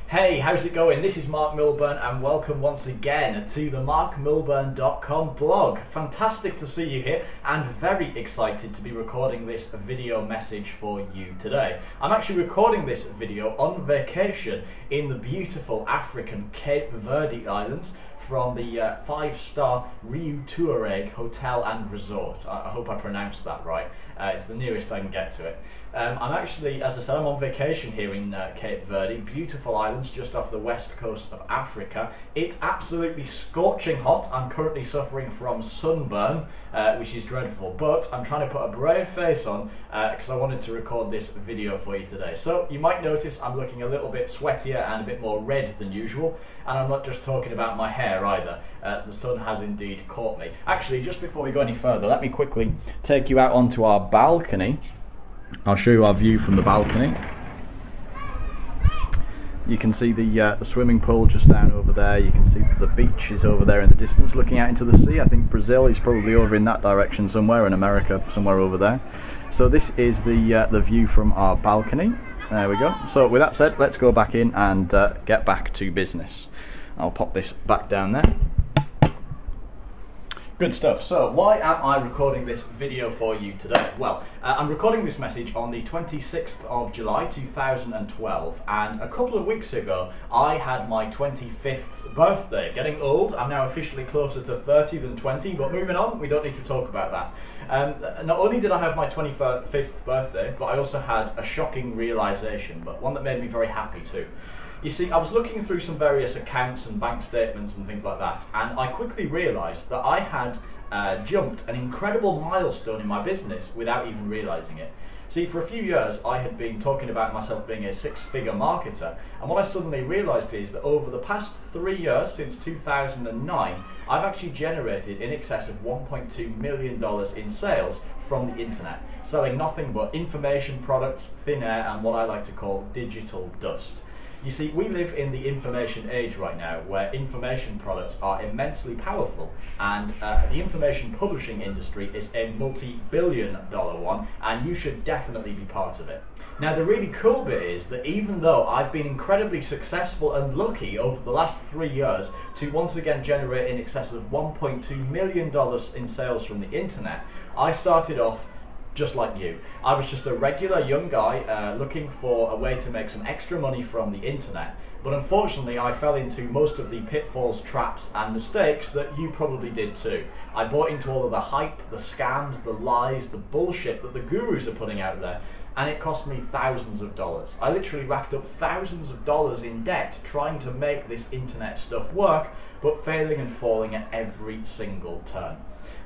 Hey, how's it going? This is Mark Milburn and welcome once again to the markmilburn.com blog. Fantastic to see you here and very excited to be recording this video message for you today. I'm actually recording this video on vacation in the beautiful African Cape Verde Islands from the 5-star Rio Tuareg Hotel and Resort. I hope I pronounced that right. It's the nearest I can get to it. I'm actually, as I said, I'm on vacation here in Cape Verde, beautiful islands just off the west coast of Africa. It's absolutely scorching hot. I'm currently suffering from sunburn, which is dreadful, but I'm trying to put a brave face on because I wanted to record this video for you today. So you might notice I'm looking a little bit sweatier and a bit more red than usual, and I'm not just talking about my hair either. The sun has indeed caught me. Actually, just before we go any further, let me quickly take you out onto our balcony. I'll show you our view from the balcony. You can see the swimming pool just down over there. You can see the beach is over there in the distance looking out into the sea. I think Brazil is probably over in that direction somewhere, and America somewhere over there. So this is the view from our balcony. There we go. So with that said, let's go back in and get back to business. I'll pop this back down there. Good stuff. So why am I recording this video for you today? Well, I'm recording this message on the 26th of July 2012, and a couple of weeks ago I had my 25th birthday. Getting old, I'm now officially closer to 30 than 20, but moving on, we don't need to talk about that. Not only did I have my 25th birthday, but I also had a shocking realisation, but one that made me very happy too. You see, I was looking through some various accounts and bank statements and things like that, and I quickly realised that I had jumped an incredible milestone in my business without even realising it. See, for a few years I had been talking about myself being a six-figure marketer, and what I suddenly realised is that over the past 3 years, since 2009, I've actually generated in excess of $1.2 million in sales from the internet, selling nothing but information products, thin air, and what I like to call digital dust. You see, we live in the information age right now, where information products are immensely powerful, and the information publishing industry is a multi-billion-dollar one, and you should definitely be part of it. Now, the really cool bit is that even though I've been incredibly successful and lucky over the last 3 years to once again generate in excess of $1.2 million in sales from the internet, I started off just like you. I was just a regular young guy looking for a way to make some extra money from the internet, but unfortunately I fell into most of the pitfalls, traps and mistakes that you probably did too. I bought into all of the hype, the scams, the lies, the bullshit that the gurus are putting out there, and it cost me thousands of dollars. I literally racked up thousands of dollars in debt trying to make this internet stuff work, but failing and falling at every single turn.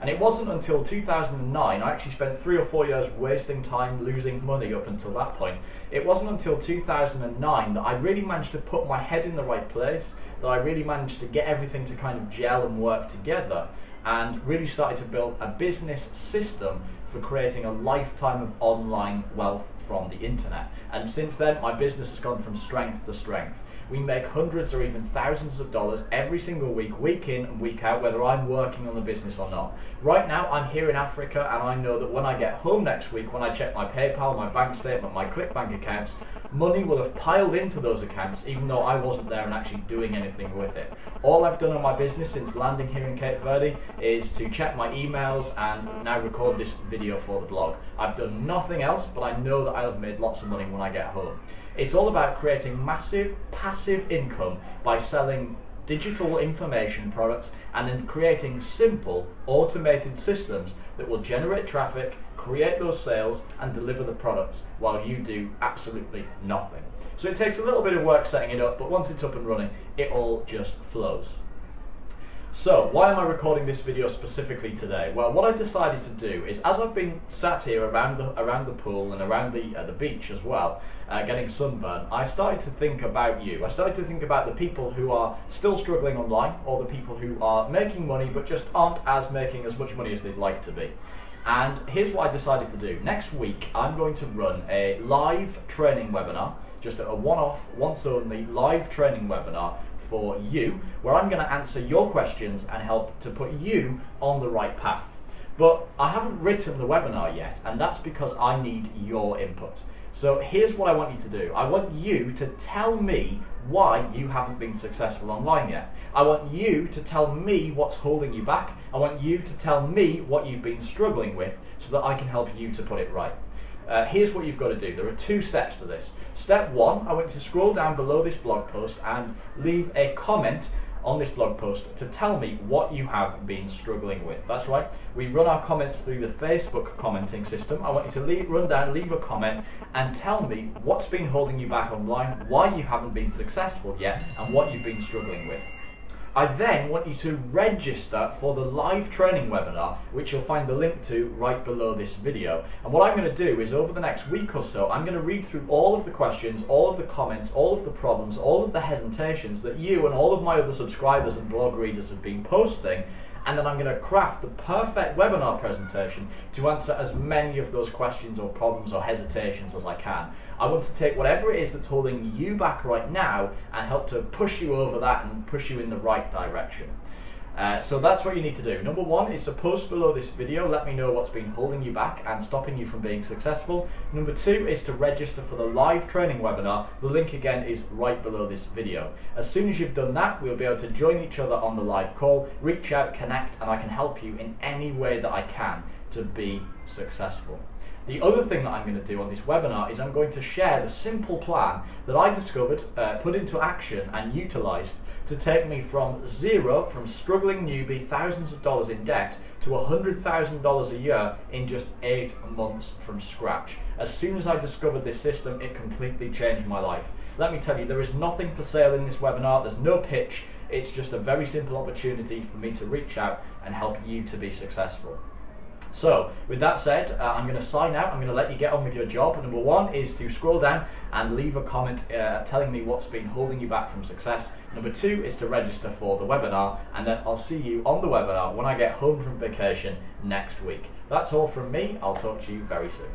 And it wasn't until 2009, I actually spent 3 or 4 years wasting time, losing money up until that point. It wasn't until 2009 that I really managed to put my head in the right place, that I really managed to get everything to kind of gel and work together, and really started to build a business system for creating a lifetime of online wealth from the internet. And since then, my business has gone from strength to strength. We make hundreds or even thousands of dollars every single week, week in and week out, whether I'm working on the business or not. Right now, I'm here in Africa, and I know that when I get home next week, when I check my PayPal, my bank statement, my ClickBank accounts, money will have piled into those accounts, even though I wasn't there and actually doing anything with it. All I've done on my business since landing here in Cape Verde is to check my emails and now record this video for the blog. I've done nothing else, but I know that I'll have made lots of money when I get home. It's all about creating massive passive income by selling digital information products and then creating simple automated systems that will generate traffic, create those sales and deliver the products while you do absolutely nothing. So it takes a little bit of work setting it up, but once it's up and running, it all just flows. So, why am I recording this video specifically today? Well, what I decided to do is, as I've been sat here around the pool and around the beach as well, getting sunburn, I started to think about you. I started to think about the people who are still struggling online, or the people who are making money but just aren't making as much money as they'd like to be. And here's what I decided to do. Next week, I'm going to run a live training webinar, just a one-off, once-only live training webinar for you, where I'm going to answer your questions and help to put you on the right path. But I haven't written the webinar yet, and that's because I need your input. So here's what I want you to do. I want you to tell me why you haven't been successful online yet. I want you to tell me what's holding you back. I want you to tell me what you've been struggling with so that I can help you to put it right. Here's what you've got to do. There are 2 steps to this. Step 1, I want you to scroll down below this blog post and leave a comment on this blog post to tell me what you have been struggling with. That's right, we run our comments through the Facebook commenting system. I want you to leave a comment and tell me what's been holding you back online, why you haven't been successful yet, and what you've been struggling with. I then want you to register for the live training webinar, which you'll find the link to right below this video. And what I'm going to do is, over the next week or so, I'm going to read through all of the questions, all of the comments, all of the problems, all of the hesitations that you and all of my other subscribers and blog readers have been posting, and then I'm going to craft the perfect webinar presentation to answer as many of those questions or problems or hesitations as I can. I want to take whatever it is that's holding you back right now and help to push you over that and push you in the right direction. So that's what you need to do. Number 1 is to post below this video, let me know what's been holding you back and stopping you from being successful. Number 2 is to register for the live training webinar. The link again is right below this video. As soon as you've done that, we'll be able to join each other on the live call, reach out, connect, and I can help you in any way that I can to be successful. The other thing that I'm going to do on this webinar is I'm going to share the simple plan that I discovered, put into action and utilised to take me from zero, from struggling newbie, thousands of dollars in debt, to $100,000 a year in just 8 months from scratch. As soon as I discovered this system, it completely changed my life. Let me tell you, there is nothing for sale in this webinar, there's no pitch, it's just a very simple opportunity for me to reach out and help you to be successful. So, with that said, I'm going to sign out. I'm going to let you get on with your job. Number 1 is to scroll down and leave a comment telling me what's been holding you back from success. Number 2 is to register for the webinar, and then I'll see you on the webinar when I get home from vacation next week. That's all from me. I'll talk to you very soon.